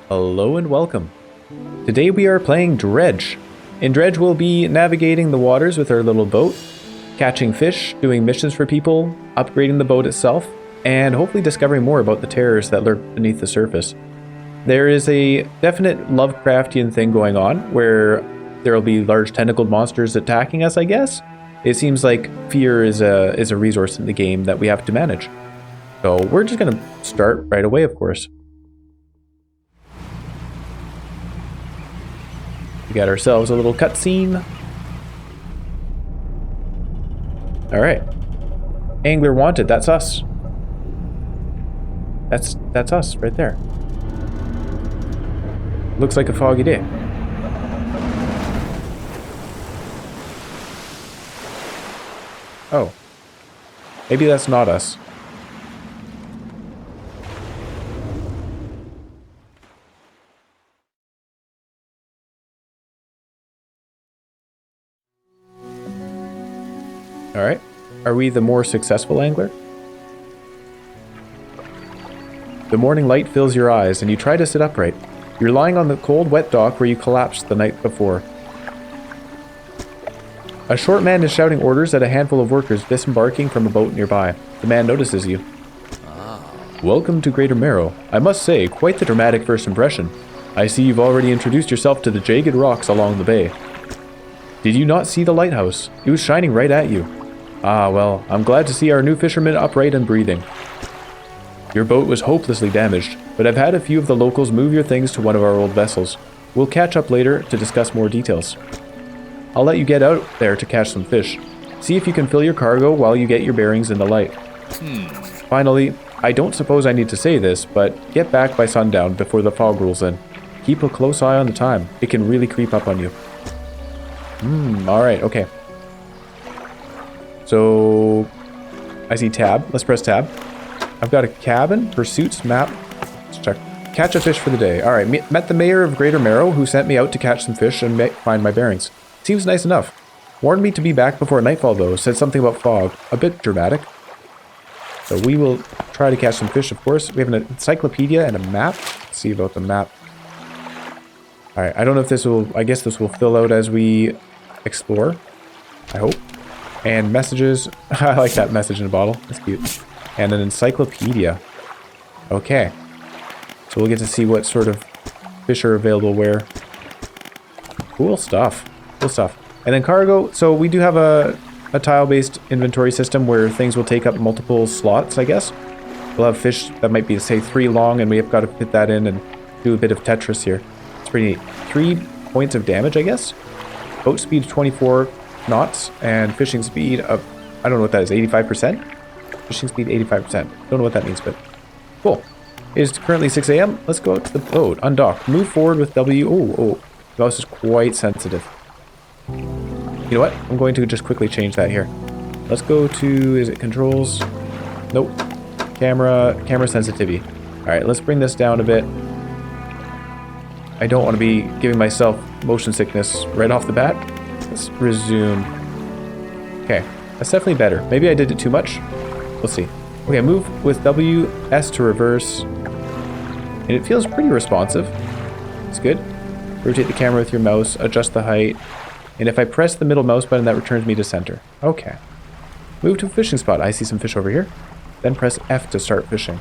Hello and welcome. Today we are playing Dredge. In Dredge we'll be navigating the waters with our little boat, catching fish, doing missions for people, upgrading the boat itself, and hopefully discovering more about the terrors that lurk beneath the surface. There is a definite Lovecraftian thing going on where there will be large tentacled monsters attacking us, I guess. It seems like fear is a resource in the game that we have to manage. So we're just going to start right away, of course. We got ourselves a little cutscene. Alright. Angler wanted, that's us. That's us right there. Looks like a foggy day. Oh. Maybe that's not us. Alright. Are we the more successful angler? The morning light fills your eyes and you try to sit upright. You're lying on the cold, wet dock where you collapsed the night before. A short man is shouting orders at a handful of workers disembarking from a boat nearby. The man notices you. Welcome to Greater Marrow. I must say, quite the dramatic first impression. I see you've already introduced yourself to the jagged rocks along the bay. Did you not see the lighthouse? It was shining right at you. Ah, well, I'm glad to see our new fisherman upright and breathing. Your boat was hopelessly damaged, but I've had a few of the locals move your things to one of our old vessels. We'll catch up later to discuss more details. I'll let you get out there to catch some fish. See if you can fill your cargo while you get your bearings in the light. Finally, I don't suppose I need to say this, but get back by sundown before the fog rolls in. Keep a close eye on the time. It can really creep up on you. Alright, okay. So, I see tab. Let's press tab. I've got a cabin, pursuits, map. Let's check. Catch a fish for the day. Alright, met the mayor of Greater Marrow who sent me out to catch some fish and find my bearings. Seems nice enough. Warned me to be back before nightfall though, said something about fog. A bit dramatic. So we will try to catch some fish, of course. We have an encyclopedia and a map. Let's see about the map. Alright, I don't know if this will... I guess this will fill out as we explore. I hope. And messages. I like that message in a bottle. That's cute. And an encyclopedia. Okay. So we'll get to see what sort of fish are available where. Cool stuff. Cool stuff. And then cargo. So we do have a tile-based inventory system where things will take up multiple slots, I guess. We'll have fish that might be, say, 3 long, and we have got to fit that in and do a bit of Tetris here. It's pretty neat. 3 points of damage, I guess. Boat speed of 24 knots and fishing speed of, I don't know what that is, 85%? Fishing speed 85%. Don't know what that means, but cool. It is currently 6 a.m. Let's go out to the boat. Undock. Move forward with W. Oh, the mouse is quite sensitive. You know what? I'm going to just quickly change that here. Let's go to, is it controls? Nope. Camera sensitivity. Alright, let's bring this down a bit. I don't want to be giving myself motion sickness right off the bat. Let's resume. Okay, that's definitely better. Maybe I did it too much. We'll see. Okay, move with W, S to reverse. And it feels pretty responsive. It's good. Rotate the camera with your mouse, adjust the height. And if I press the middle mouse button, that returns me to center. Okay. Move to a fishing spot. I see some fish over here. Then press F to start fishing.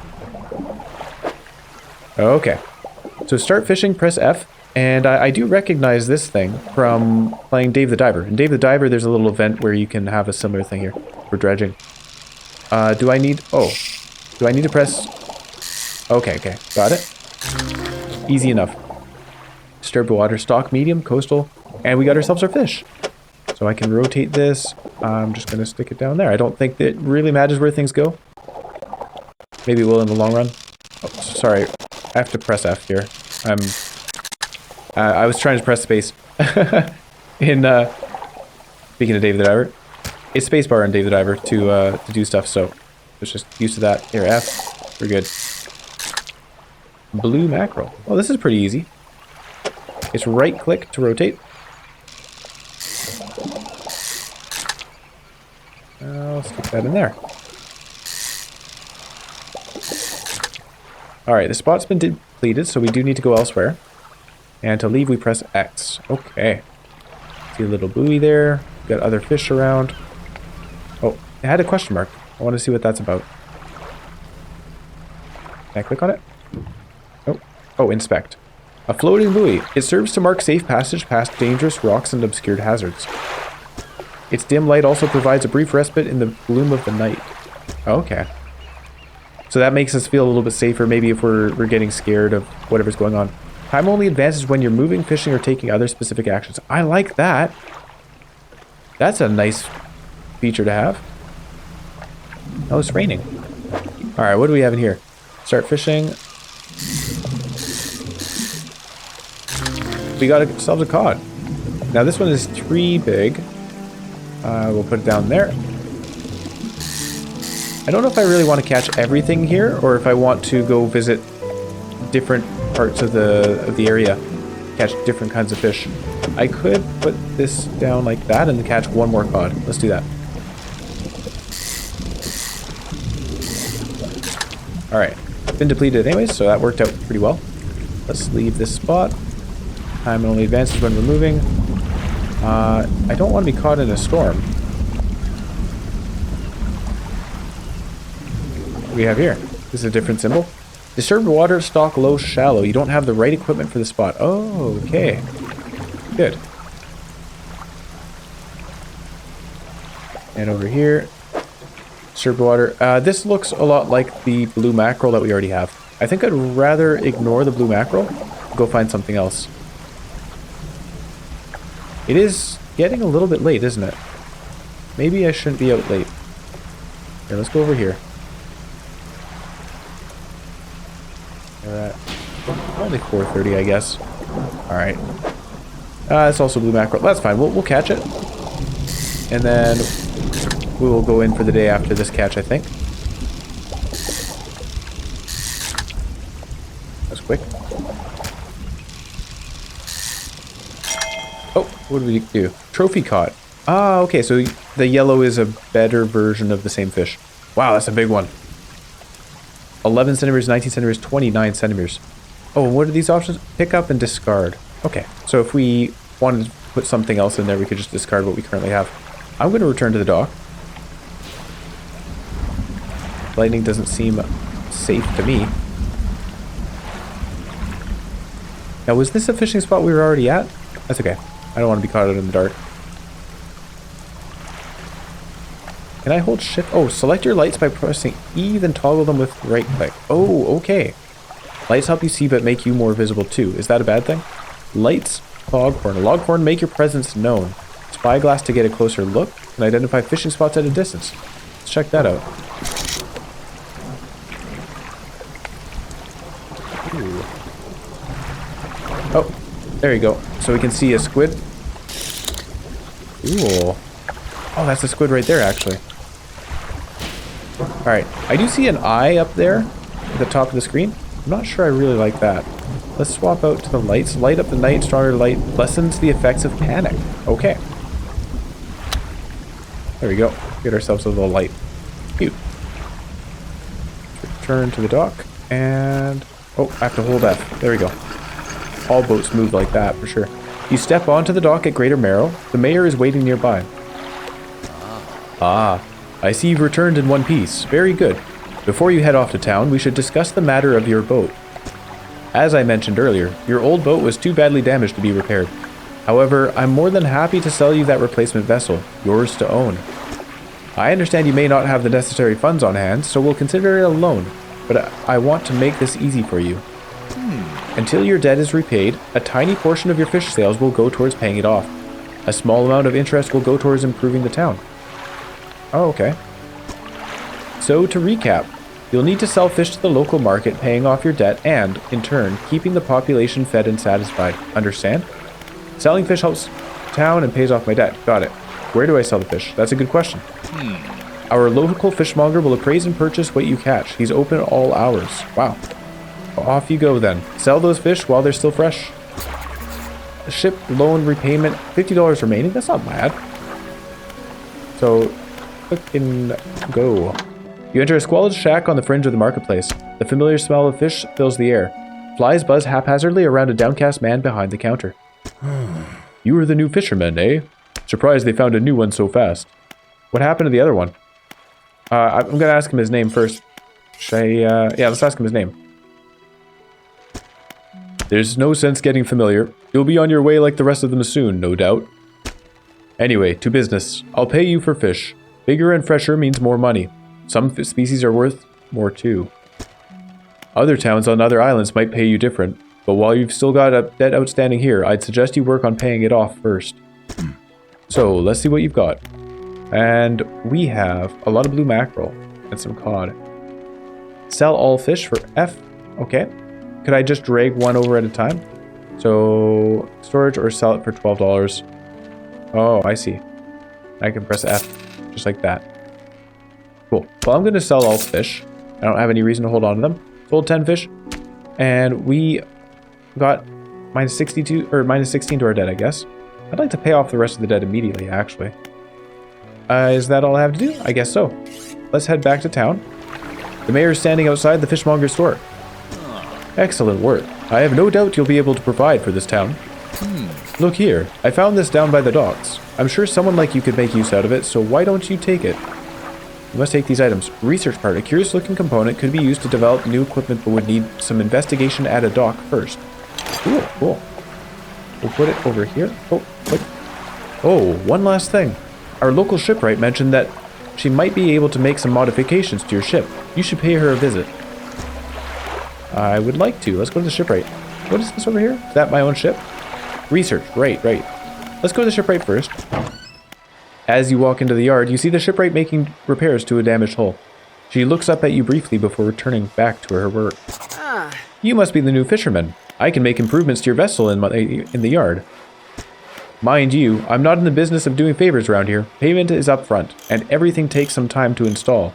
Okay. So start fishing, press F. And I do recognize this thing from playing Dave the Diver. In Dave the Diver, there's a little event where you can have a similar thing here for dredging. Do I need to press... Okay, got it. Easy enough. Disturbed water, stock, medium, coastal, and we got ourselves our fish. So I can rotate this. I'm just going to stick it down there. I don't think that it really matters where things go. Maybe it will in the long run. Oh, sorry. I have to press F here. I was trying to press space. Speaking of Dave the Diver. It's spacebar in Dave the Diver to do stuff, so it's just used to that. Here, F. We're good. Blue mackerel. Oh, this is pretty easy. It's right click to rotate. I'll stick that in there. Alright, the spot's been depleted, so we do need to go elsewhere. And to leave, we press X. Okay. See a little buoy there. Got other fish around. Oh, it had a question mark. I want to see what that's about. Can I click on it? Oh, oh, inspect. A floating buoy. It serves to mark safe passage past dangerous rocks and obscured hazards. Its dim light also provides a brief respite in the gloom of the night. Okay. So that makes us feel a little bit safer, maybe if we're getting scared of whatever's going on. Time only advances when you're moving, fishing, or taking other specific actions. I like that. That's a nice feature to have. Oh, it's raining. Alright, what do we have in here? Start fishing. We got ourselves a cod. Now this one is 3 big. We'll put it down there. I don't know if I really want to catch everything here, or if I want to go visit different parts of the area, catch different kinds of fish. I could put this down like that and catch one more cod. Let's do that. Alright, been depleted anyways, so that worked out pretty well. Let's leave this spot. Time only advances when we're moving. I don't want to be caught in a storm. What do we have here? This is a different symbol. Disturbed water, stock low, shallow. You don't have the right equipment for the spot. Oh, okay. Good. And over here, disturbed water. This looks a lot like the blue mackerel that we already have. I think I'd rather ignore the blue mackerel. Go find something else. It is getting a little bit late, isn't it? Maybe I shouldn't be out late. Here, let's go over here. Only 4:30, I guess. Alright. It's also blue mackerel. That's fine. We'll catch it. And then we will go in for the day after this catch, I think. That's quick. Oh, what did we do? Trophy caught. Ah, okay. So the yellow is a better version of the same fish. Wow, that's a big one. 11 centimeters, 19 centimeters, 29 centimeters. Oh, and what are these options? Pick up and discard. Okay, so if we wanted to put something else in there, we could just discard what we currently have. I'm going to return to the dock. Lightning doesn't seem safe to me. Now, was this a fishing spot we were already at? That's okay. I don't want to be caught out in the dark. Can I hold shift? Oh, select your lights by pressing E, then toggle them with right click. Oh, okay. Lights help you see but make you more visible too. Is that a bad thing? Lights, loghorn. A loghorn, make your presence known. Spyglass to get a closer look and identify fishing spots at a distance. Let's check that out. Ooh. Oh, there you go. So we can see a squid. Ooh. Oh, that's a squid right there, actually. Alright, I do see an eye up there at the top of the screen. I'm not sure I really like that. Let's swap out to the lights. Light up the night. Stronger light lessens the effects of panic. Okay. There we go. Get ourselves a little light. Cute. Return to the dock. And... oh, I have to hold F. There we go. All boats move like that, for sure. You step onto the dock at Greater Marrow. The mayor is waiting nearby. Ah, I see you've returned in one piece. Very good. Before you head off to town, we should discuss the matter of your boat. As I mentioned earlier, your old boat was too badly damaged to be repaired. However, I'm more than happy to sell you that replacement vessel, yours to own. I understand you may not have the necessary funds on hand, so we'll consider it a loan, but I want to make this easy for you. Until your debt is repaid, a tiny portion of your fish sales will go towards paying it off. A small amount of interest will go towards improving the town. Oh, okay. So, to recap, you'll need to sell fish to the local market, paying off your debt, and, in turn, keeping the population fed and satisfied. Understand? Selling fish helps town and pays off my debt. Got it. Where do I sell the fish? That's a good question. Our local fishmonger will appraise and purchase what you catch. He's open all hours. Wow. Off you go then. Sell those fish while they're still fresh. Ship loan repayment, $50 remaining. That's not bad. So, click and go. You enter a squalid shack on the fringe of the marketplace. The familiar smell of fish fills the air. Flies buzz haphazardly around a downcast man behind the counter. You are the new fisherman, eh? Surprised they found a new one so fast. What happened to the other one? I'm going to ask him his name first. Should I, yeah, let's ask him his name. There's no sense getting familiar. You'll be on your way like the rest of them soon, no doubt. Anyway, to business. I'll pay you for fish. Bigger and fresher means more money. Some species are worth more too. Other towns on other islands might pay you different, but while you've still got a debt outstanding here, I'd suggest you work on paying it off first. So, let's see what you've got. And we have a lot of blue mackerel and some cod. Sell all fish for F. Okay. Could I just drag one over at a time? So, storage or sell it for $12. Oh, I see. I can press F just like that. Cool. Well, I'm going to sell all fish. I don't have any reason to hold on to them. Sold 10 fish. And we got minus 62 or minus 16 to our debt, I guess. I'd like to pay off the rest of the debt immediately, actually. Is that all I have to do? I guess so. Let's head back to town. The mayor is standing outside the fishmonger's store. Excellent work. I have no doubt you'll be able to provide for this town. Look here. I found this down by the docks. I'm sure someone like you could make use out of it, so why don't you take it? You must take these items. Research part. A curious-looking component could be used to develop new equipment, but would need some investigation at a dock first. Cool, cool. We'll put it over here. Oh, what? Oh, one last thing. Our local shipwright mentioned that she might be able to make some modifications to your ship. You should pay her a visit. I would like to. Let's go to the shipwright. What is this over here? Is that my own ship? Research. Right. Let's go to the shipwright first. As you walk into the yard, you see the shipwright making repairs to a damaged hull. She looks up at you briefly before returning back to her work. You must be the new fisherman. I can make improvements to your vessel in the yard. Mind you, I'm not in the business of doing favors around here. Payment is up front, and everything takes some time to install.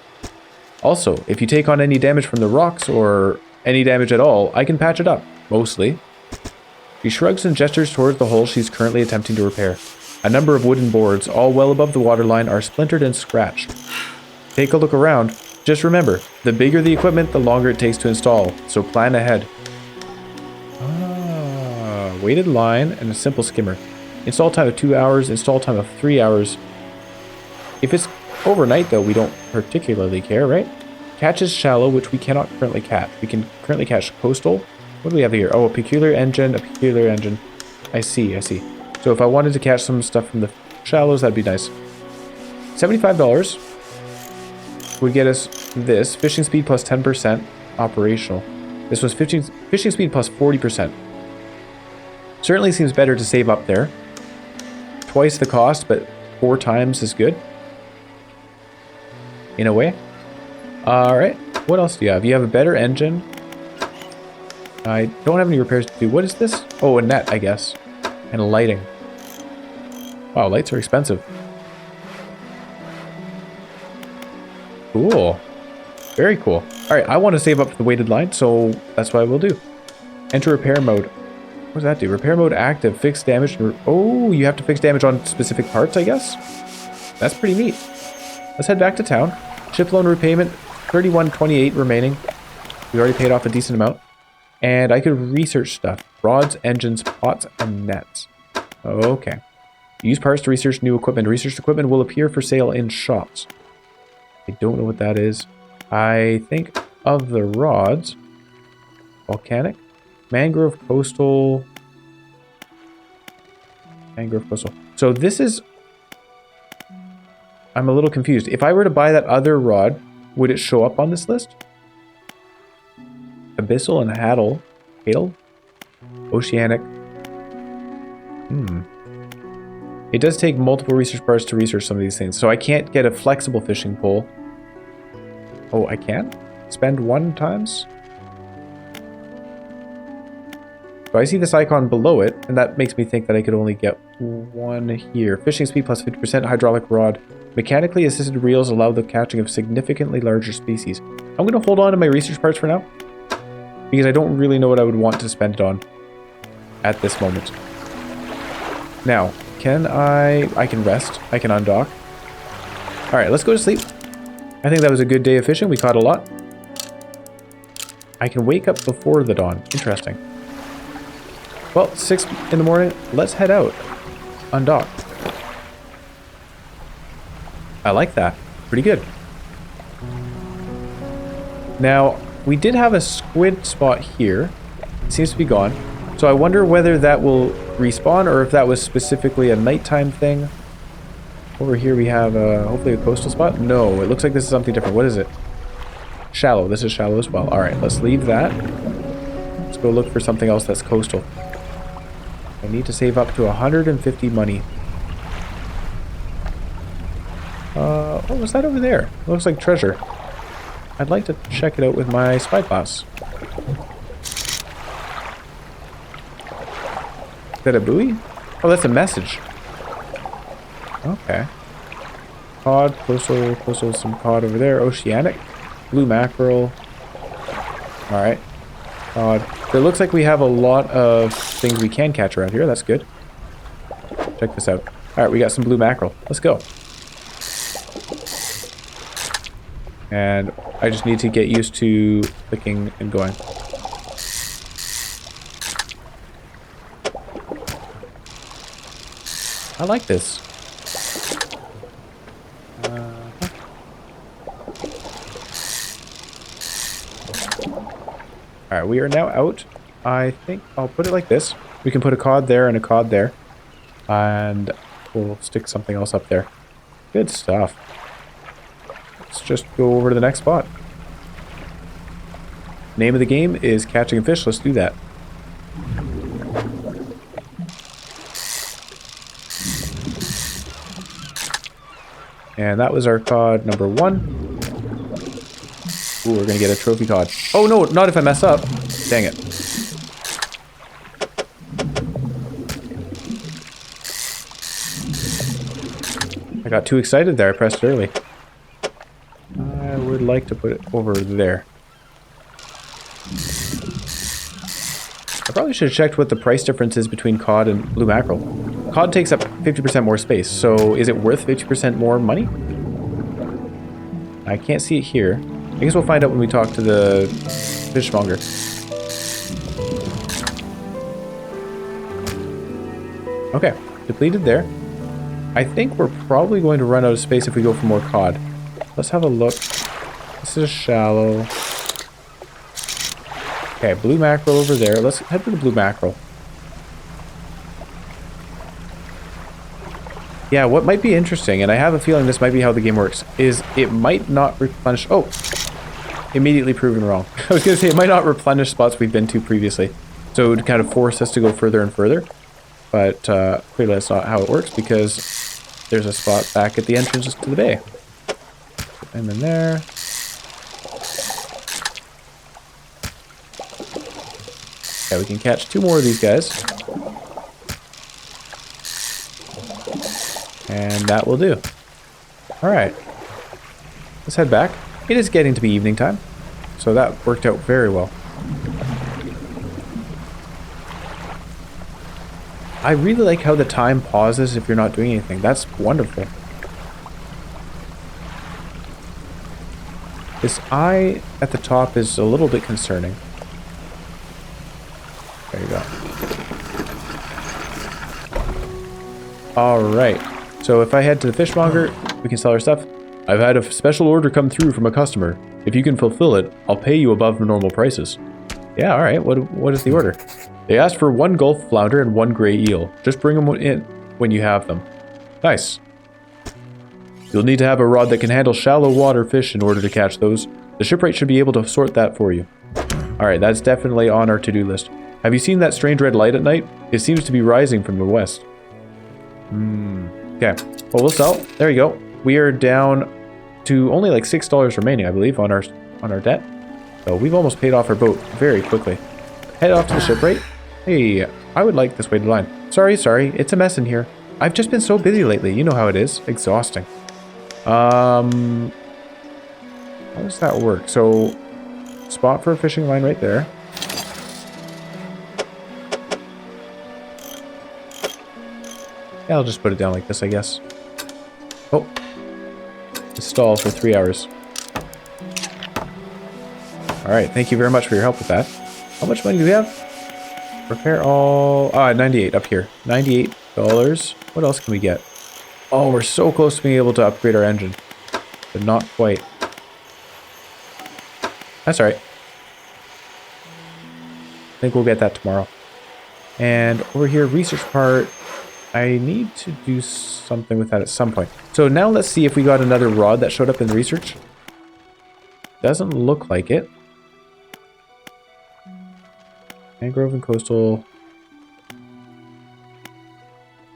Also, if you take on any damage from the rocks or any damage at all, I can patch it up, mostly. She shrugs and gestures towards the hole she's currently attempting to repair. A number of wooden boards, all well above the waterline, are splintered and scratched. Take a look around. Just remember, the bigger the equipment, the longer it takes to install, so plan ahead. Weighted line and a simple skimmer. Install time of 2 hours, install time of 3 hours. If it's overnight, though, we don't particularly care, right? Catch is shallow, which we cannot currently catch. We can currently catch coastal. What do we have here? Oh, a peculiar engine. I see. So if I wanted to catch some stuff from the shallows, that'd be nice. $75 would get us this. Fishing speed plus 10% operational. This was fishing speed plus 40%. Certainly seems better to save up there. Twice the cost, but 4 times is good. In a way. Alright, what else do you have? You have a better engine. I don't have any repairs to do. What is this? Oh, a net, I guess. And lighting. Wow, lights are expensive. Cool. Very cool. Alright, I want to save up for the weighted line, so that's what I will do. Enter repair mode. What does that do? Repair mode active. Fix damage. Oh, you have to fix damage on specific parts, I guess? That's pretty neat. Let's head back to town. Ship loan repayment, $31.28 remaining. We already paid off a decent amount. And I could research stuff. Rods, engines, pots, and nets. Okay. Use parts to research new equipment. Researched equipment will appear for sale in shops. I don't know what that is. I think of the rods. Volcanic. Mangrove coastal. So this is... I'm a little confused. If I were to buy that other rod, would it show up on this list? Abyssal and Haddle. Oceanic. It does take multiple research parts to research some of these things. So I can't get a flexible fishing pole. Oh, I can? Spend 1 times? So I see this icon below it, and that makes me think that I could only get 1 here. Fishing speed plus 50%, hydraulic rod. Mechanically assisted reels allow the catching of significantly larger species. I'm going to hold on to my research parts for now, because I don't really know what I would want to spend it on at this moment. Now, I can rest. I can undock. Alright, let's go to sleep. I think that was a good day of fishing. We caught a lot. I can wake up before the dawn. Interesting. Well, 6 in the morning. Let's head out. Undock. I like that. Pretty good. Now, we did have a squid spot here. It seems to be gone. So I wonder whether that will respawn or if that was specifically a nighttime thing. Over here we have hopefully a coastal spot. No, it looks like this is something different. What is it? Shallow. This is shallow as well. Alright, let's leave that. Let's go look for something else that's coastal. I need to save up to 150 money. What was that over there? It looks like treasure. I'd like to check it out with my spyglass. Is that a buoy? Oh, that's a message. Okay. Cod, coastal, some cod over there. Oceanic. Blue mackerel. Alright. Cod. So it looks like we have a lot of things we can catch around here. That's good. Check this out. Alright, we got some blue mackerel. Let's go. And I just need to get used to clicking and going. I like this. Alright, we are now out. I think I'll put it like this. We can put a cod there and a cod there. And we'll stick something else up there. Good stuff. Let's just go over to the next spot. Name of the game is catching a fish. Let's do that. And that was our cod number 1. Ooh, we're gonna get a trophy cod. Oh no, not if I mess up. Dang it. I got too excited there. I pressed it early. I would like to put it over there. I probably should have checked what the price difference is between cod and blue mackerel. Cod takes up 50% more space, so is it worth 50% more money? I can't see it here. I guess we'll find out when we talk to the fishmonger. Okay, depleted there. I think we're probably going to run out of space if we go for more cod. Let's have a look. This is shallow. Okay, blue mackerel over there. Let's head for the blue mackerel. Yeah, what might be interesting, and I have a feeling this might be how the game works, is it might not replenish... Oh! Immediately proven wrong. I was going to say it might not replenish spots we've been to previously. So it would kind of force us to go further and further. But clearly that's not how it works because there's a spot back at the entrance to the bay. And then there. Yeah, we can catch 2 more of these guys. And that will do. Alright. Let's head back. It is getting to be evening time. So that worked out very well. I really like how the time pauses if you're not doing anything. That's wonderful. This eye at the top is a little bit concerning. There you go. Alright. So if I head to the fishmonger, we can sell our stuff. I've had a special order come through from a customer. If you can fulfill it, I'll pay you above normal prices. Yeah, alright. What is the order? They asked for 1 Gulf flounder and 1 gray eel. Just bring them in when you have them. Nice. You'll need to have a rod that can handle shallow water fish in order to catch those. The shipwright should be able to sort that for you. Alright, that's definitely on our to-do list. Have you seen that strange red light at night? It seems to be rising from the west. Okay. Well, we'll sell. There you go. We are down to only like $6 remaining, I believe, on our debt. So we've almost paid off our boat very quickly. Head off to the shipwright. Hey, I would like this weighted line. Sorry, it's a mess in here. I've just been so busy lately. You know how it is. Exhausting. How does that work? So, spot for a fishing line right there. Yeah, I'll just put it down like this, I guess. Oh. Install for 3 hours. All right, thank you very much for your help with that. How much money do we have? Repair all... 98 up here. $98. What else can we get? Oh, we're so close to being able to upgrade our engine. But not quite. That's all right. I think we'll get that tomorrow. And over here, research part. I need to do something with that at some point. So now let's see if we got another rod that showed up in the research. Doesn't look like it. Mangrove and coastal.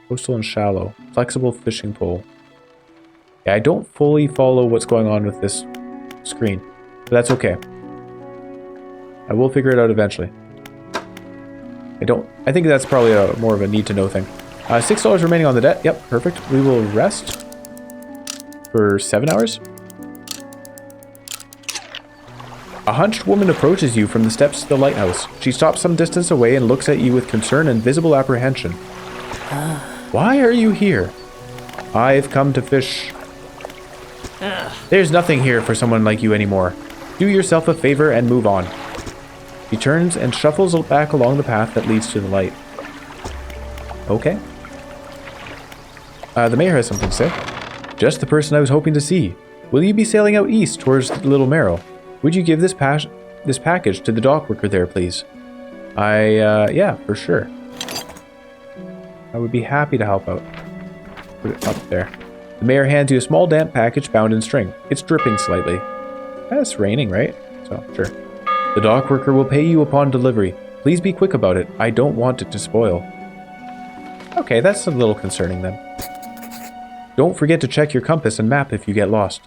Coastal and shallow. Flexible fishing pole. Yeah, I don't fully follow what's going on with this screen. But that's okay. I will figure it out eventually. I think that's probably more of a need to know thing. $6 remaining on the debt. Yep, perfect. We will rest for 7 hours. A hunched woman approaches you from the steps to the lighthouse. She stops some distance away and looks at you with concern and visible apprehension. Why are you here? I've come to fish. There's nothing here for someone like you anymore. Do yourself a favor and move on. He turns and shuffles back along the path that leads to the light. Okay. The mayor has something to say. Just the person I was hoping to see. Will you be sailing out east towards Little Marrow? Would you give this package to the dock worker there, please? Yeah, for sure. I would be happy to help out. Put it up there. The mayor hands you a small damp package bound in string. It's dripping slightly. It's raining, right? So, sure. The dock worker will pay you upon delivery. Please be quick about it. I don't want it to spoil. Okay, that's a little concerning then. Don't forget to check your compass and map if you get lost.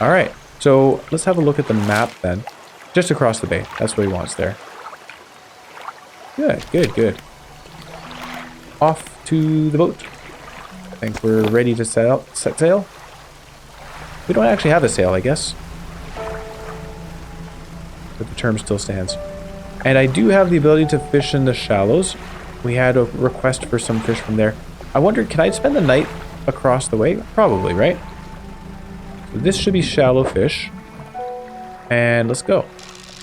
Alright, so let's have a look at the map then. Just across the bay. That's what he wants there. Good, good, good. Off to the boat. I think we're ready to set sail. We don't actually have a sail, I guess. But the term still stands. And I do have the ability to fish in the shallows. We had a request for some fish from there. I wondered, can I spend the night across the way? Probably, right? So this should be shallow fish. And let's go.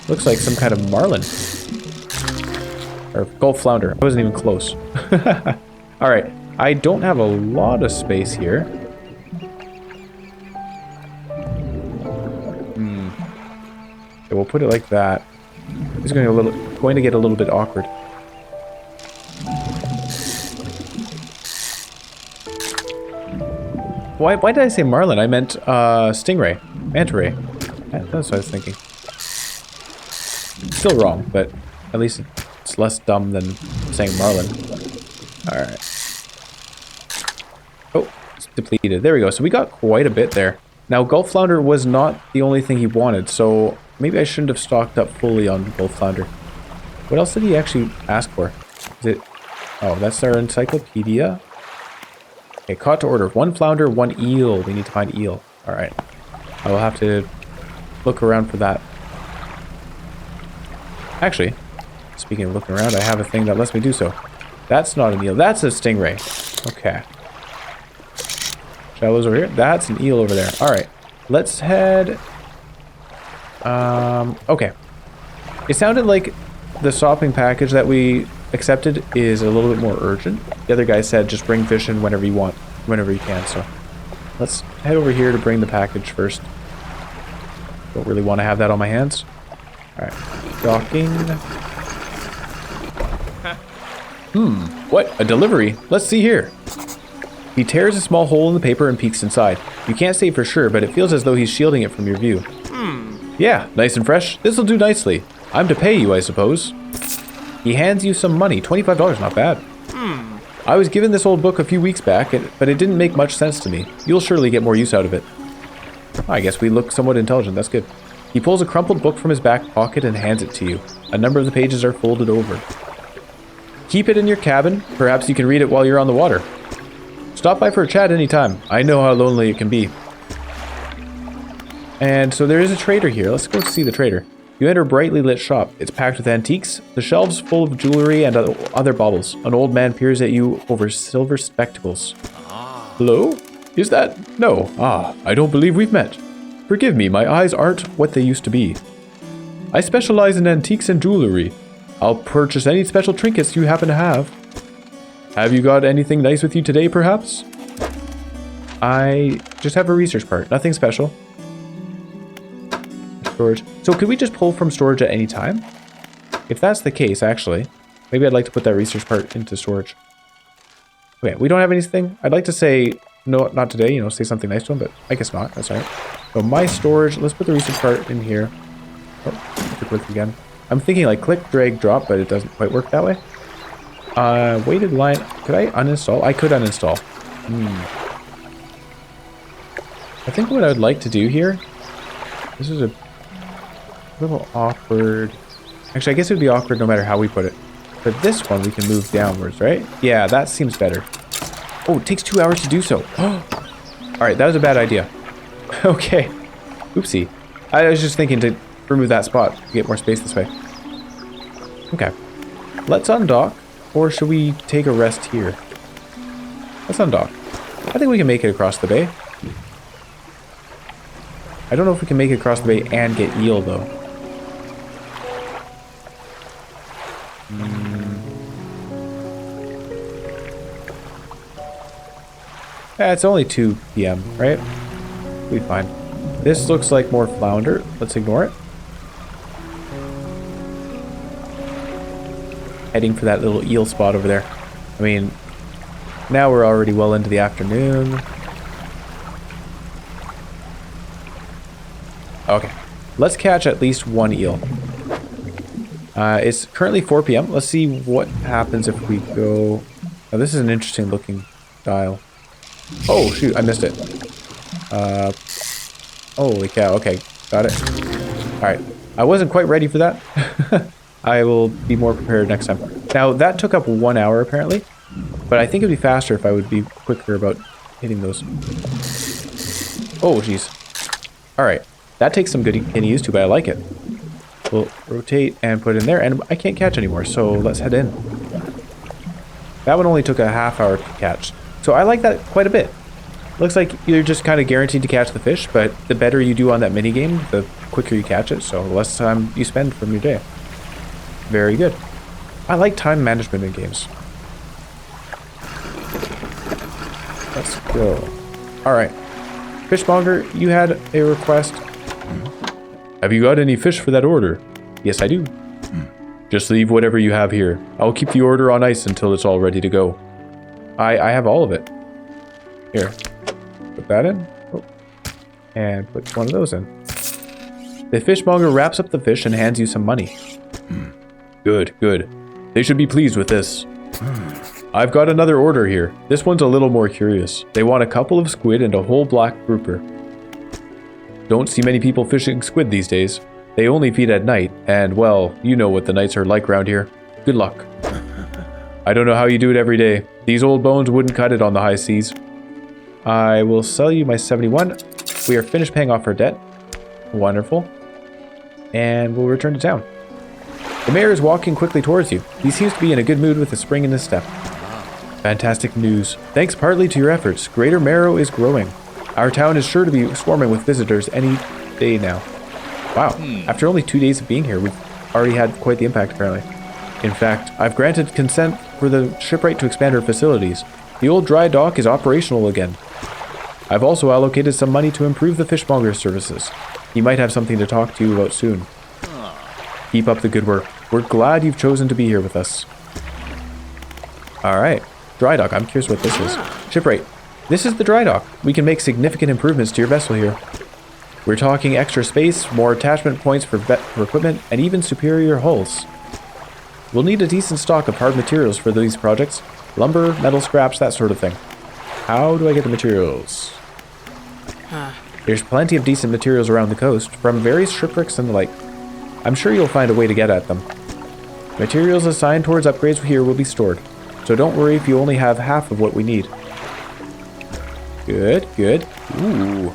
Looks like some kind of marlin. Or Gulf flounder. I wasn't even close. Alright. I don't have a lot of space here. Okay, we'll put it like that. It's going to get a little bit awkward. Why did I say marlin? I meant stingray. Manta ray. That's what I was thinking. Still wrong, but at least it's less dumb than saying marlin. Alright. Oh, it's depleted. There we go. So we got quite a bit there. Now, Gulf flounder was not the only thing he wanted, so maybe I shouldn't have stocked up fully on Gulf flounder. What else did he actually ask for? Is it... Oh, that's our encyclopedia. Okay, caught to order. 1 flounder, 1 eel. We need to find eel. Alright. I will have to look around for that. Actually, speaking of looking around, I have a thing that lets me do so. That's not an eel. That's a stingray. Okay. Shallows over here. That's an eel over there. Alright. Let's head... Okay. It sounded like the shopping package that we accepted is a little bit more urgent. The other guy said just bring fish in whenever you want, whenever you can. So let's head over here to bring the package first. Don't really want to have that on my hands. Alright. Docking. What? A delivery? Let's see here. He tears a small hole in the paper and peeks inside. You can't say for sure, but it feels as though he's shielding it from your view. Yeah, nice and fresh. This'll do nicely. I'm to pay you, I suppose. He hands you some money. $25, not bad. I was given this old book a few weeks back, but it didn't make much sense to me. You'll surely get more use out of it. I guess we look somewhat intelligent. That's good. He pulls a crumpled book from his back pocket and hands it to you. A number of the pages are folded over. Keep it in your cabin. Perhaps you can read it while you're on the water. Stop by for a chat anytime. I know how lonely it can be. And so there is a trader here. Let's go see the trader. You enter a brightly lit shop. It's packed with antiques, the shelves full of jewelry and other baubles. An old man peers at you over silver spectacles. Hello? Is that... No. I don't believe we've met. Forgive me, my eyes aren't what they used to be. I specialize in antiques and jewelry. I'll purchase any special trinkets you happen to have. Have you got anything nice with you today, perhaps? I just have a research part. Nothing special. Storage. So could we just pull from storage at any time? If that's the case, actually, maybe I'd like to put that research part into storage. Okay, we don't have anything. I'd like to say, no, not today, you know, say something nice to him, but I guess not. That's all right. So my storage, let's put the research part in here. Oh, click again. I'm thinking like click, drag, drop, but it doesn't quite work that way. Weighted line. Could I uninstall? I could uninstall. I think what I would like to do here, this is a little awkward. Actually, I guess it would be awkward no matter how we put it. For this one, we can move downwards, right? Yeah, that seems better. Oh, it takes 2 hours to do so. All right, that was a bad idea. Okay. Oopsie. I was just thinking to remove that spot to get more space this way. Okay. Let's undock, or should we take a rest here? Let's undock. I think we can make it across the bay. I don't know if we can make it across the bay and get eel, though. Yeah, it's only 2 p.m., right? We'll be fine. This looks like more flounder. Let's ignore it. Heading for that little eel spot over there. I mean, now we're already well into the afternoon. Okay, let's catch at least 1 eel. It's currently 4 p.m. Let's see what happens if we go... Oh, this is an interesting looking dial. Oh, shoot, I missed it. Holy cow, okay, got it. Alright, I wasn't quite ready for that. I will be more prepared next time. Now, that took up 1 hour, apparently. But I think it'd be faster if I would be quicker about hitting those. Oh, jeez. Alright. That takes some getting used to, but I like it. We'll rotate and put it in there, and I can't catch anymore, so let's head in. That one only took a half hour to catch. So I like that quite a bit. Looks like you're just kind of guaranteed to catch the fish, but the better you do on that minigame, the quicker you catch it, so the less time you spend from your day. Very good. I like time management in games. Let's go. Alright. Fishmonger, you had a request. Have you got any fish for that order? Yes, I do. Just leave whatever you have here. I'll keep the order on ice until it's all ready to go. I have all of it. Here. Put that in. Oh. And put one of those in. The fishmonger wraps up the fish and hands you some money. Good, good. They should be pleased with this. I've got another order here. This one's a little more curious. They want a couple of squid and a whole black grouper. Don't see many people fishing squid these days. They only feed at night, and well, you know what the nights are like around here. Good luck. I don't know how you do it every day. These old bones wouldn't cut it on the high seas. I will sell you my 71. We are finished paying off our debt. Wonderful. And we'll return to town. The mayor is walking quickly towards you. He seems to be in a good mood with a spring in his step. Fantastic news. Thanks partly to your efforts, Greater Marrow is growing. Our town is sure to be swarming with visitors any day now. Wow, after only 2 days of being here, we've already had quite the impact apparently. In fact, I've granted consent for the shipwright to expand her facilities. The old dry dock is operational again. I've also allocated some money to improve the fishmonger's services. He might have something to talk to you about soon. Keep up the good work. We're glad you've chosen to be here with us. Alright, dry dock. I'm curious what this is. Shipwright. This is the dry dock. We can make significant improvements to your vessel here. We're talking extra space, more attachment points for equipment, and even superior hulls. We'll need a decent stock of hard materials for these projects. Lumber, metal scraps, that sort of thing. How do I get the materials? There's plenty of decent materials around the coast, from various shipwrecks and the like. I'm sure you'll find a way to get at them. Materials assigned towards upgrades here will be stored, so don't worry if you only have half of what we need. Good, good. Ooh.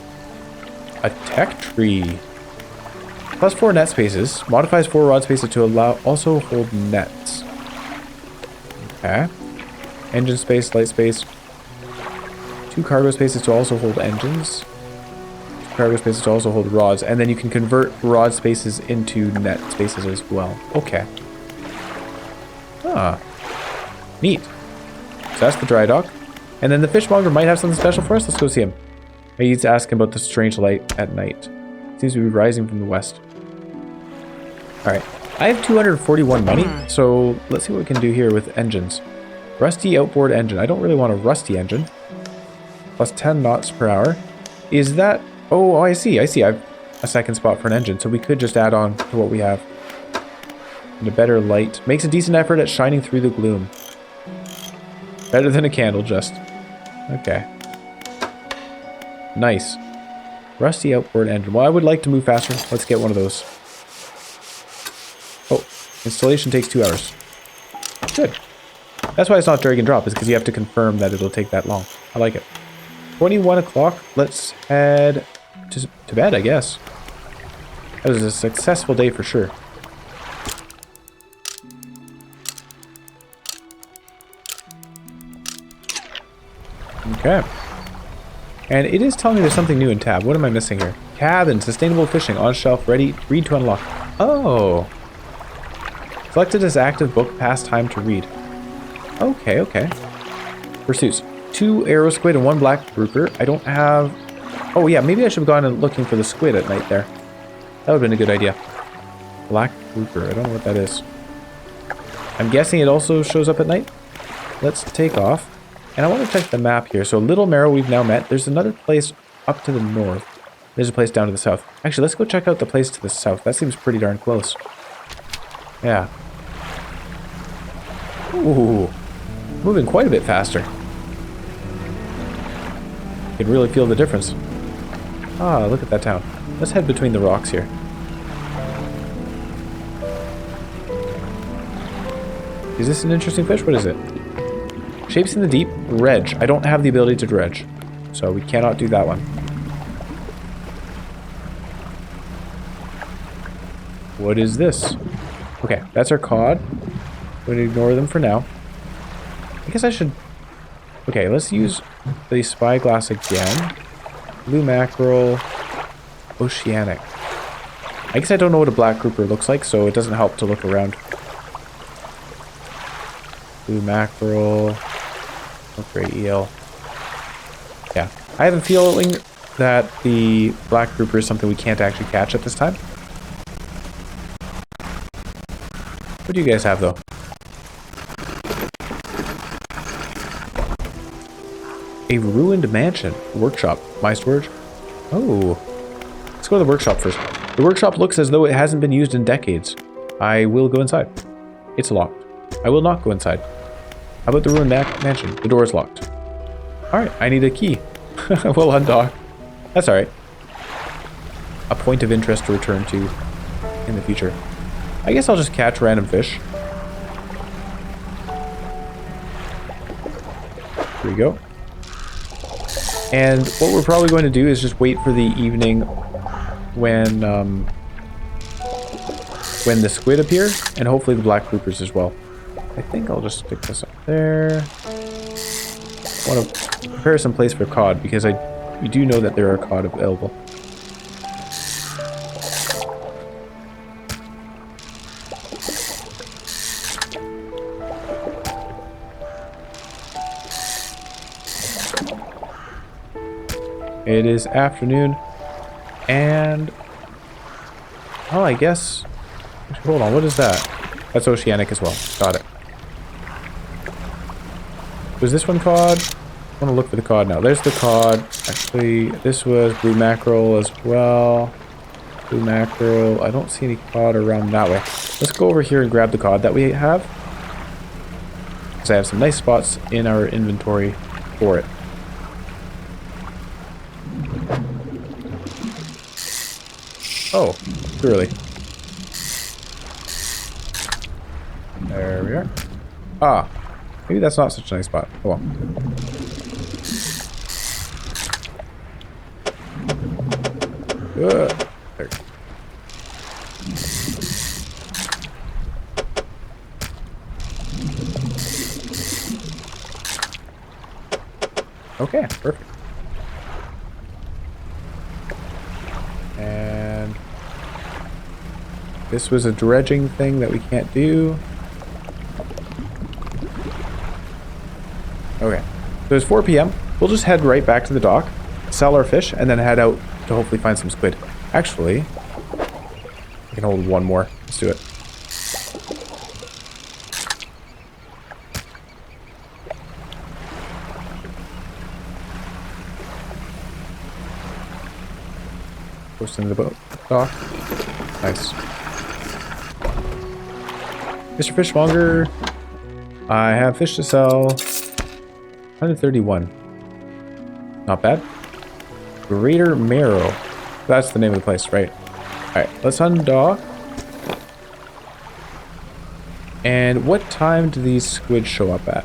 A tech tree. +4 net spaces. Modifies 4 rod spaces to allow also hold nets. Okay. Engine space, light space. 2 cargo spaces to also hold engines. cargo spaces to also hold rods, and then you can convert rod spaces into net spaces as well. Okay. Ah. Neat. So that's the dry dock. And then the fishmonger might have something special for us. Let's go see him. I need to ask him about the strange light at night. It seems to be rising from the west. Alright. I have 241 money, so let's see what we can do here with engines. Rusty outboard engine. I don't really want a rusty engine. Plus 10 knots per hour. Is that... Oh, I see. I have a second spot for an engine, so we could just add on to what we have. And a better light. Makes a decent effort at shining through the gloom. Better than a candle, just. Okay. Nice. Rusty outboard engine. Well, I would like to move faster. Let's get one of those. Oh, installation takes 2 hours. Good. That's why it's not drag and drop, is because you have to confirm that it'll take that long. I like it. 21 o'clock. Let's head to bed, I guess. That was a successful day for sure. Okay. And it is telling me there's something new in tab. What am I missing here? Cabin, sustainable fishing, on shelf, ready, read to unlock. Oh. Selected as active book, past time to read. Okay, okay. Pursuits. 2 arrow squid and 1 black grouper. I don't have... Oh yeah, maybe I should have gone and looking for the squid at night there. That would have been a good idea. Black grouper. I don't know what that is. I'm guessing it also shows up at night. Let's take off. And I want to check the map here. So Little Marrow we've now met. There's another place up to the north. There's a place down to the south. Actually, let's go check out the place to the south. That seems pretty darn close. Yeah. Ooh. Moving quite a bit faster. You can really feel the difference. Ah, look at that town. Let's head between the rocks here. Is this an interesting fish? What is it? Shapes in the deep. Dredge. I don't have the ability to dredge, so we cannot do that one. What is this? Okay, that's our cod. I'm going to ignore them for now. I guess I should... Okay, let's use the spyglass again. Blue mackerel. Oceanic. I guess I don't know what a black grouper looks like, so it doesn't help to look around. Blue mackerel. Oh, great eel. Yeah. I have a feeling that the black grouper is something we can't actually catch at this time. What do you guys have, though? A ruined mansion. Workshop. My storage. Oh. Let's go to the workshop first. The workshop looks as though it hasn't been used in decades. I will go inside. It's locked. I will not go inside. How about the ruined mansion? The door is locked. Alright, I need a key. We'll undock. That's alright. A point of interest to return to in the future. I guess I'll just catch random fish. Here we go. And what we're probably going to do is just wait for the evening when the squid appear, and hopefully the black groupers as well. I think I'll just stick this up there. I want to prepare some place for cod because we do know that there are cod available. It is afternoon, and oh, I guess. Hold on, what is that? That's oceanic as well. Got it. Was this one cod? I want to look for the cod now. There's the cod. Actually, this was blue mackerel as well. Blue mackerel. I don't see any cod around that way. Let's go over here and grab the cod that we have, because I have some nice spots in our inventory for it. Oh, too early. There we are. Ah, maybe that's not such a nice spot. Oh well. There. Okay, perfect. This was a dredging thing that we can't do. Okay. So it's 4 p.m. We'll just head right back to the dock, sell our fish, and then head out to hopefully find some squid. Actually, I can hold one more. Let's do it. Post into the boat dock. Nice. Mr. Fishmonger, I have fish to sell. 131. Not bad. Greater Marrow. That's the name of the place, right? Alright, let's undock. And what time do these squid show up at?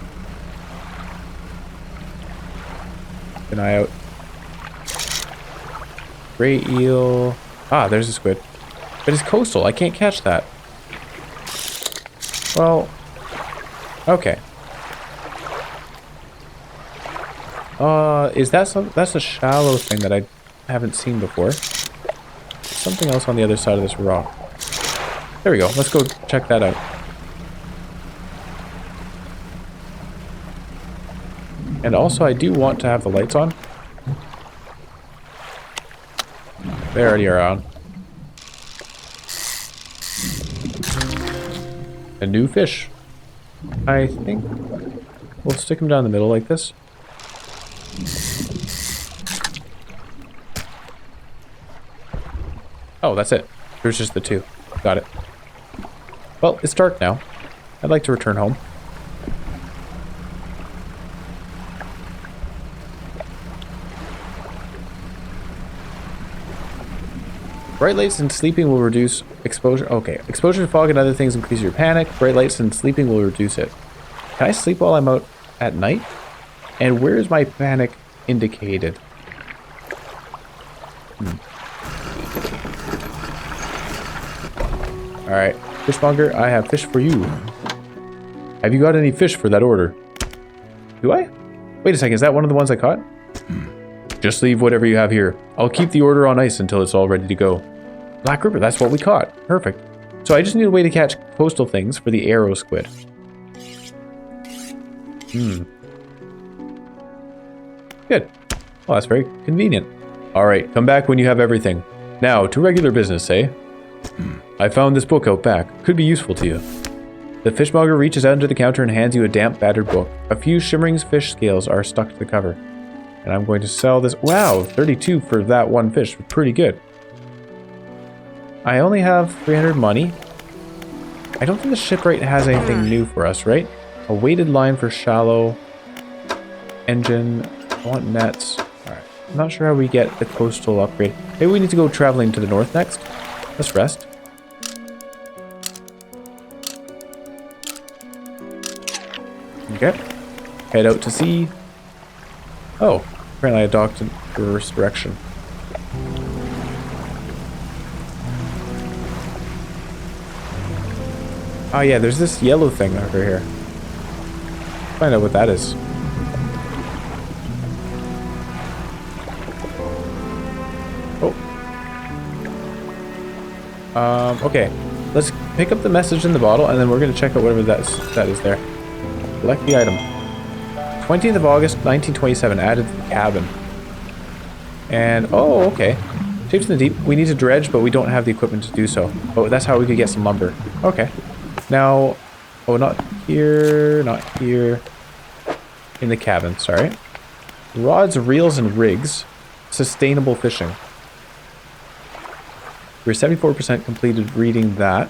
Keep an eye out. Gray eel. Ah, there's a squid. But it's coastal. I can't catch that. Well, okay. Is that some? That's a shallow thing that I haven't seen before. Something else on the other side of this rock. There we go. Let's go check that out. And also, I do want to have the lights on. They already are on. A new fish. I think we'll stick them down the middle like this. Oh, that's it. There's just the two. Got it. Well, it's dark now. I'd like to return home. Bright lights and sleeping will reduce exposure. Okay, exposure to fog and other things increase your panic. Bright lights and sleeping will reduce it. Can I sleep while I'm out at night? And where is my panic indicated? Alright, Fishmonger, I have fish for you. Have you got any fish for that order? Do I? Wait a second, is that one of the ones I caught? Just leave whatever you have here. I'll keep the order on ice until it's all ready to go. Black grouper, that's what we caught. Perfect. So I just need a way to catch coastal things for the arrow squid. Good. Well, that's very convenient. Alright, come back when you have everything. Now, to regular business, eh? I found this book out back. Could be useful to you. The fishmonger reaches out into the counter and hands you a damp, battered book. A few shimmering fish scales are stuck to the cover. And I'm going to sell this. Wow, 32 for that one fish. Pretty good. I only have 300 money. I don't think the shipwright has anything new for us, right? A weighted line for shallow. Engine. I want nets. Alright. I'm not sure how we get the coastal upgrade. Maybe we need to go traveling to the north next. Let's rest. Okay. Head out to sea. Oh, apparently I docked in reverse direction. Oh yeah, there's this yellow thing over here. Find out what that is. Oh. Okay. Let's pick up the message in the bottle, and then we're going to check out whatever that is there. Select the item. 20th of August, 1927, added to the cabin. And, oh, okay. Shapes in the deep. We need to dredge, but we don't have the equipment to do so. Oh, that's how we could get some lumber. Okay. Now, oh, not here, not here. In the cabin, sorry. Rods, reels, and rigs. Sustainable fishing. We're 74% completed reading that.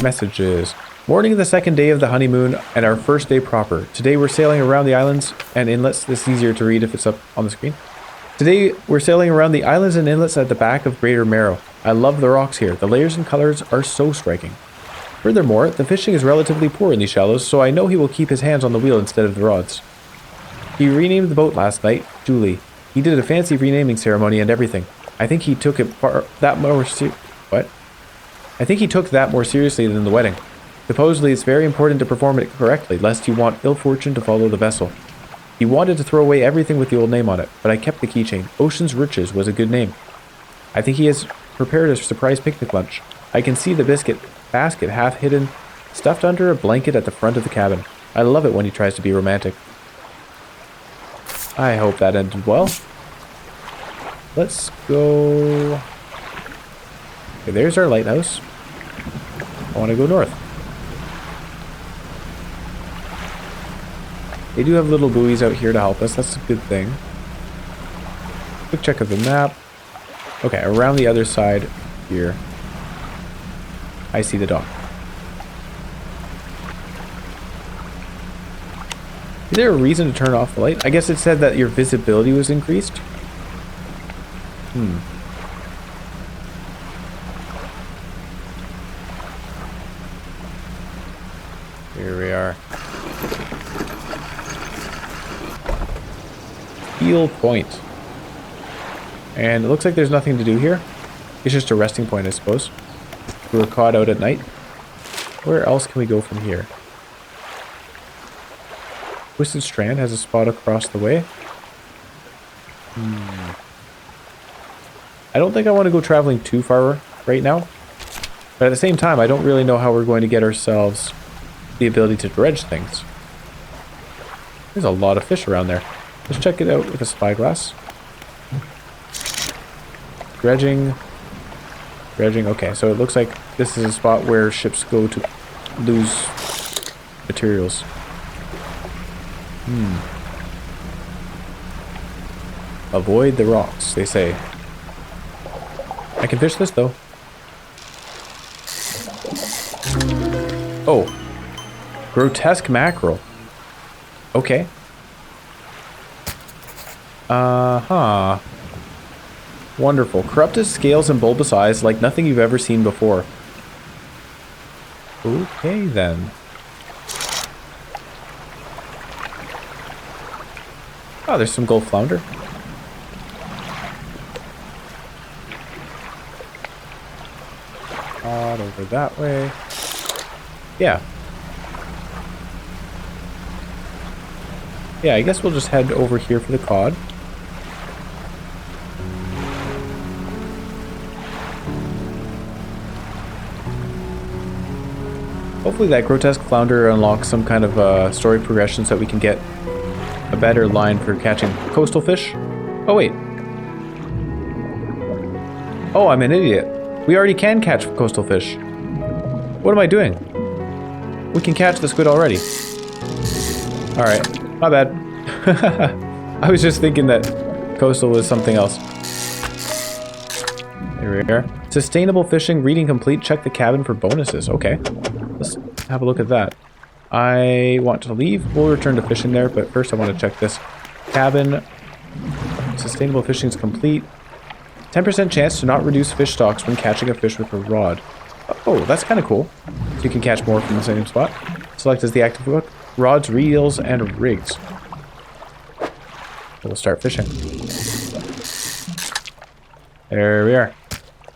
Messages. Morning of the second day of the honeymoon and our first day proper. Today we're sailing around the islands and inlets. This is easier to read if it's up on the screen. Today we're sailing around the islands and inlets at the back of Greater Marrow. I love the rocks here. The layers and colors are so striking. Furthermore, the fishing is relatively poor in these shallows, so I know he will keep his hands on the wheel instead of the rods. He renamed the boat last night, Julie. He did a fancy renaming ceremony and everything. I think he took it I think he took that more seriously than the wedding. Supposedly, it's very important to perform it correctly, lest you want ill fortune to follow the vessel. He wanted to throw away everything with the old name on it, but I kept the keychain. Ocean's Riches was a good name. I think he has prepared a surprise picnic lunch. I can see the biscuit basket half hidden, stuffed under a blanket at the front of the cabin. I love it when he tries to be romantic. I hope that ended well. Let's go... Okay, there's our lighthouse. I want to go north. They do have little buoys out here to help us. That's a good thing. Quick check of the map. Okay, around the other side here. I see the dock. Is there a reason to turn off the light? I guess it said that your visibility was increased. Here we are. Heel point. And it looks like there's nothing to do here. It's just a resting point, I suppose. We were caught out at night. Where else can we go from here? Twisted Strand has a spot across the way. I don't think I want to go traveling too far right now. But at the same time, I don't really know how we're going to get ourselves the ability to dredge things. There's a lot of fish around there. Let's check it out with a spyglass. Dredging. Dredging. Okay, so it looks like this is a spot where ships go to lose materials. Avoid the rocks, they say. I can fish this, though. Oh. Grotesque mackerel. Okay. Uh-huh. Wonderful. Corrupted scales and bulbous eyes like nothing you've ever seen before. Okay, then. Oh, there's some gold flounder. Over that way. Yeah. Yeah, I guess we'll just head over here for the cod. Hopefully that grotesque flounder unlocks some kind of story progression so that we can get a better line for catching coastal fish. Oh, wait. Oh, I'm an idiot. We already can catch coastal fish. What am I doing? We can catch the squid already. Alright, my bad. I was just thinking that coastal was something else. There we are. Sustainable fishing, reading complete, check the cabin for bonuses. Okay, let's have a look at that. I want to leave. We'll return to fishing there, but first I want to check this. Cabin. Sustainable fishing is complete. 10% chance to not reduce fish stocks when catching a fish with a rod. Oh, that's kind of cool. So you can catch more from the same spot. Select as the active hook. Rods, reels, and rigs. We'll start fishing. There we are.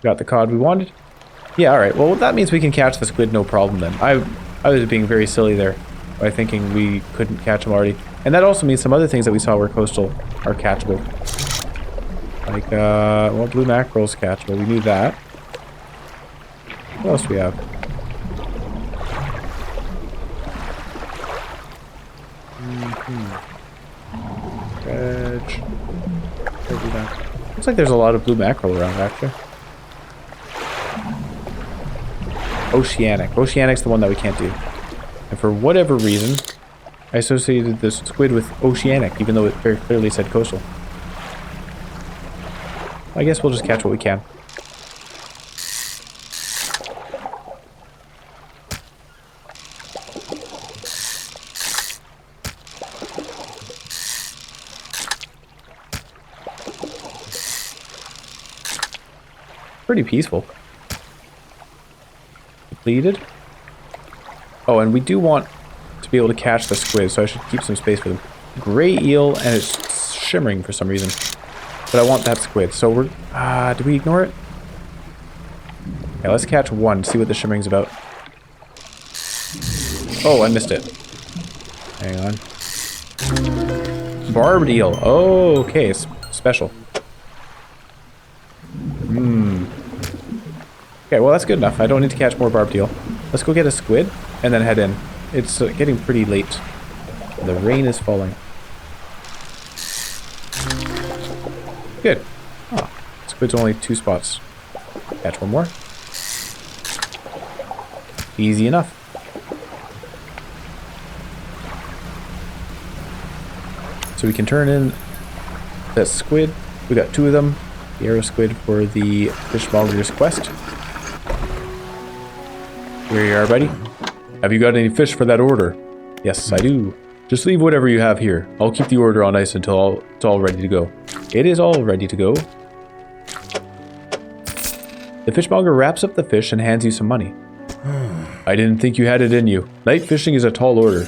Got the cod we wanted. Yeah, alright. Well, that means we can catch the squid no problem then. I was being very silly there by thinking we couldn't catch them already. And that also means some other things that we saw were coastal are catchable. Like, well, blue mackerel's catchable. We knew that. What else do we have? Dredge. Looks like there's a lot of blue mackerel around, actually. Oceanic. Oceanic's the one that we can't do. And for whatever reason, I associated this squid with oceanic, even though it very clearly said coastal. I guess we'll just catch what we can. Pretty peaceful. Completed. Oh, and we do want to be able to catch the squid, so I should keep some space for them. Gray eel, and it's shimmering for some reason. But I want that squid, so we're... do we ignore it? Yeah, let's catch one, see what the shimmering's about. Oh, I missed it. Hang on. Barbed eel. Oh, okay, it's special. Okay, Okay, well, that's good enough. I don't need to catch more barbed eel. Let's go get a squid and then head in. It's getting pretty late. The rain is falling. Good. Oh, squid's only 2 spots. Catch one more. Easy enough. So we can turn in that squid. We got 2 of them. The arrow squid for the fishmonger's quest. Here you are, buddy. Have you got any fish for that order? Yes, I do. Just leave whatever you have here. I'll keep the order on ice until it's all ready to go. It is all ready to go. The fishmonger wraps up the fish and hands you some money. I didn't think you had it in you. Night fishing is a tall order.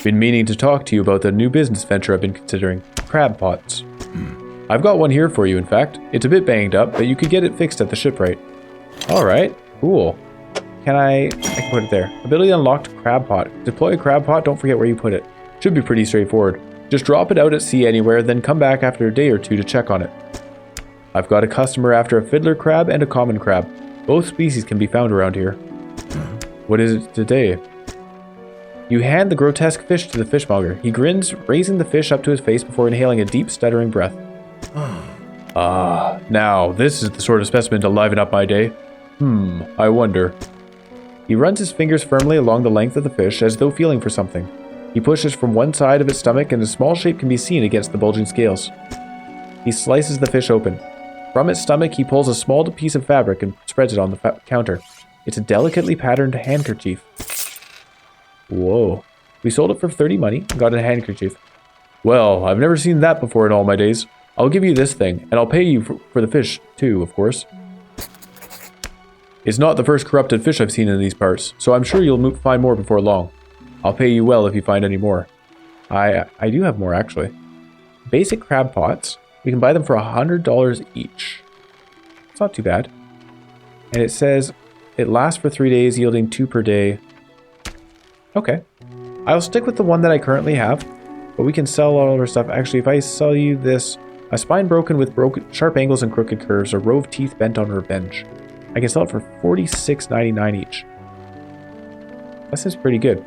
Been meaning to talk to you about the new business venture I've been considering. Crab pots. I've got one here for you, in fact. It's a bit banged up, but you could get it fixed at the shipwright. Alright, cool. I can put it there. Ability unlocked, crab pot. Deploy a crab pot, don't forget where you put it. Should be pretty straightforward. Just drop it out at sea anywhere, then come back after a day or 2 to check on it. I've got a customer after a fiddler crab and a common crab. Both species can be found around here. What is it today? You hand the grotesque fish to the fishmonger. He grins, raising the fish up to his face before inhaling a deep, stuttering breath. Now, this is the sort of specimen to liven up my day. I wonder. He runs his fingers firmly along the length of the fish as though feeling for something. He pushes from one side of its stomach and a small shape can be seen against the bulging scales. He slices the fish open. From its stomach, he pulls a small piece of fabric and spreads it on the counter. It's a delicately patterned handkerchief. Whoa. We sold it for 30 money and got a handkerchief. Well, I've never seen that before in all my days. I'll give you this thing, and I'll pay you for the fish, too, of course. It's not the first corrupted fish I've seen in these parts, so I'm sure you'll find more before long. I'll pay you well if you find any more. I do have more, actually. Basic crab pots. We can buy them for $100 each. It's not too bad. And it says it lasts for 3 days, yielding 2 per day. Okay. I'll stick with the one that I currently have, but we can sell all of our stuff. Actually, if I sell you this, a spine broken with sharp angles and crooked curves, a row of teeth bent on revenge. I can sell it for $46.99 each. That seems pretty good.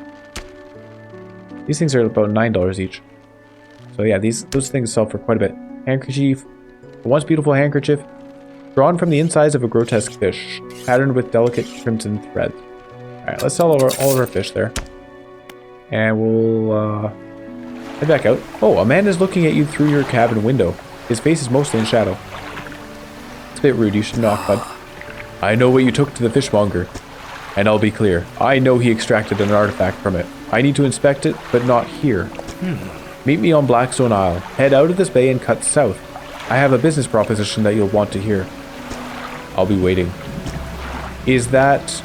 These things are about $9 each. So yeah, those things sell for quite a bit. Handkerchief. A once beautiful handkerchief. Drawn from the insides of a grotesque fish. Patterned with delicate crimson threads. Alright, let's sell all of our fish there. And we'll head back out. Oh, a man is looking at you through your cabin window. His face is mostly in shadow. It's a bit rude, you should knock, bud. I know what you took to the fishmonger. And I'll be clear, I know he extracted an artifact from it. I need to inspect it, but not here. Meet me on Blackstone Isle. Head out of this bay and cut south. I have a business proposition that you'll want to hear. I'll be waiting. Is that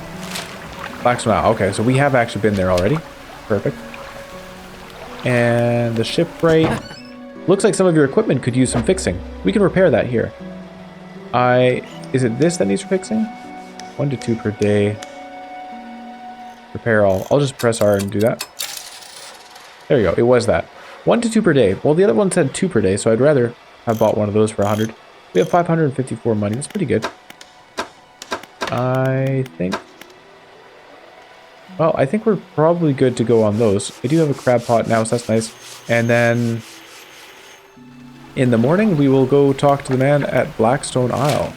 Blackstone Isle? Okay, so we have actually been there already. Perfect. And the shipwright. Looks like some of your equipment could use some fixing. We can repair that here. Is it this that needs fixing? 1 to 2 per day. Repair all. I'll just press R and do that. There you go. It was that. 1 to 2 per day. Well, the other one said 2 per day, so I'd rather have bought one of those for 100. We have 554 money. That's pretty good. I think... Well, I think we're probably good to go on those. I do have a crab pot now, so that's nice. And then... in the morning, we will go talk to the man at Blackstone Isle.